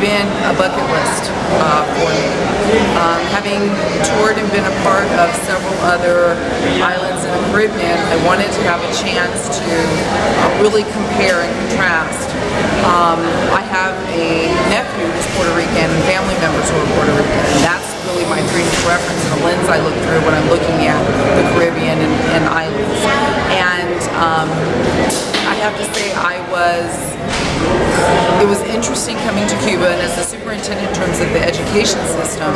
been a bucket list for me. Having toured and been a part of several other islands in the Caribbean, I wanted to have a chance to really compare and contrast. I have a nephew who's Puerto Rican and family members who are Puerto Rican, and that's really my frame of reference and the lens I look through when I'm looking at the Caribbean and islands. And I have to say it was interesting coming to Cuba, and as a superintendent in terms of the education system,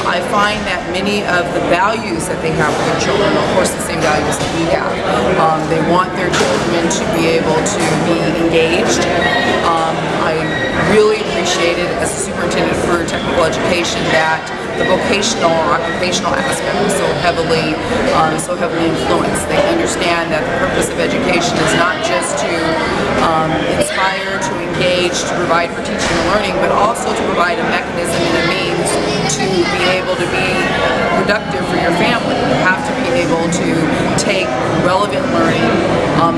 I find that many of the values that they have for their children are, of course, the same values that we have. They want their children to be able to be engaged. I really appreciated, as a superintendent for technical education, that the vocational or occupational aspect was so heavily influenced. They understand that the purpose of education is not just to inspire, to engage, to provide for teaching and learning, but also to provide a mechanism and a means to be able to be productive for your family. You have to be able to take relevant learning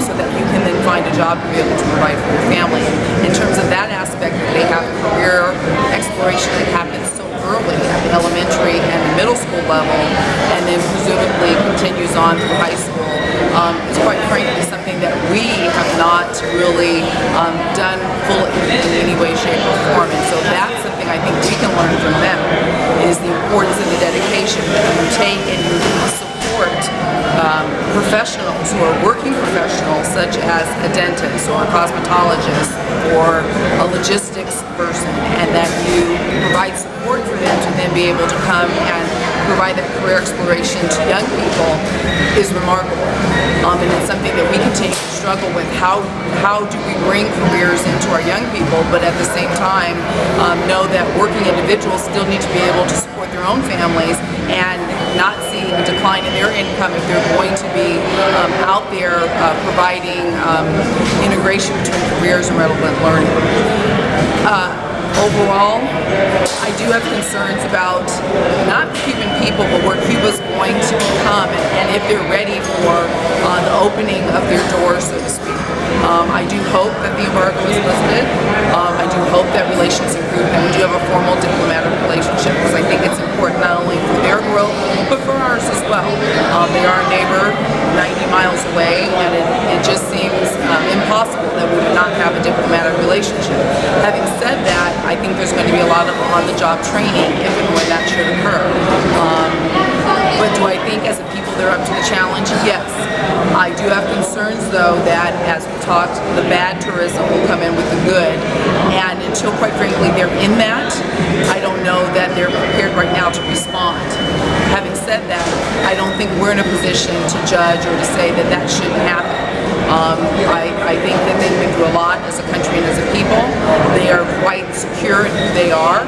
so that you can then find a job to be able to provide for your family. In terms of that aspect, they have career exploration that happens so early at the elementary and the middle school level, and then presumably continues on through high school. It's quite frankly something that we have not really done fully in any way, shape, or form. And so that's something I think we can learn from them, is the importance and the dedication that you take and you support professionals who are working professionals, such as a dentist or a cosmetologist or a logistics person, and that you provide support for them to then be able to come and provide that career exploration to young people is remarkable. And it's something that we continue to struggle with. How do we bring careers into our young people, but at the same time know that working individuals still need to be able to support their own families and not see a decline in their income if they're going to be out there providing integration between careers and relevant learning. Overall, I do have concerns about not Cuban people, but where Cuba's going to become, and if they're ready for the opening of their doors, so to speak. I do hope that the embargo is lifted. I do hope that relations improve, and we do have a formal diplomatic relationship, because I think it's important not only for their growth, but for ours as well. They are a neighbor 90 miles away, and it just seems impossible that we would not have a diplomatic relationship. Having said that, I think there's going to be a lot of on-the-job training if and when that should occur. But do I think as a people they're up to the challenge? Yes. I do have concerns, though, that as we talked, the bad tourism will come in with the good. And until, quite frankly, they're in that, I don't know that they're prepared right now to respond. Having said that, I don't think we're in a position to judge or to say that that shouldn't happen. I think that they've been through a lot as a country and as a people. They are quite secure in who they are,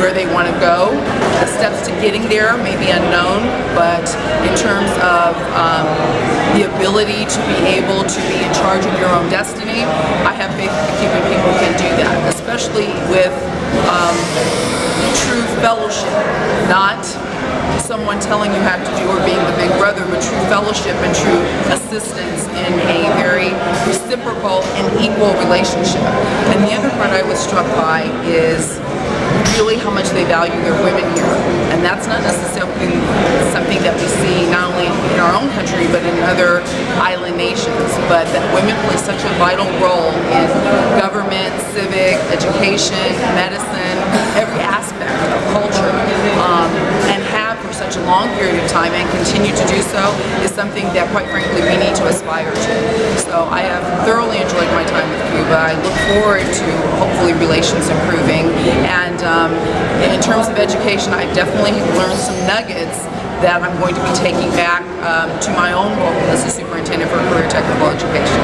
where they want to go. The steps to getting there may be unknown, but in terms of the ability to be able to be in charge of your own destiny, I have faith that the Cuban people can do that, especially with true fellowship, not someone telling you how to do or being the big brother, but true fellowship and true assistance in a very reciprocal and equal relationship. And the other part I was struck by is really how much they value their women here. And that's not necessarily something that we see not only in our own country, but in other island nations, but that women play such a vital role in government, civic, education, medicine, every aspect of culture, and have for such a long period of time and continue to do so is something that, quite frankly, we need to aspire to. So I have thoroughly enjoyed my time with Cuba. I look forward to hopefully relations improving, and in terms of education, I've definitely learned some nuggets that I'm going to be taking back to my own role as a superintendent for career technical education.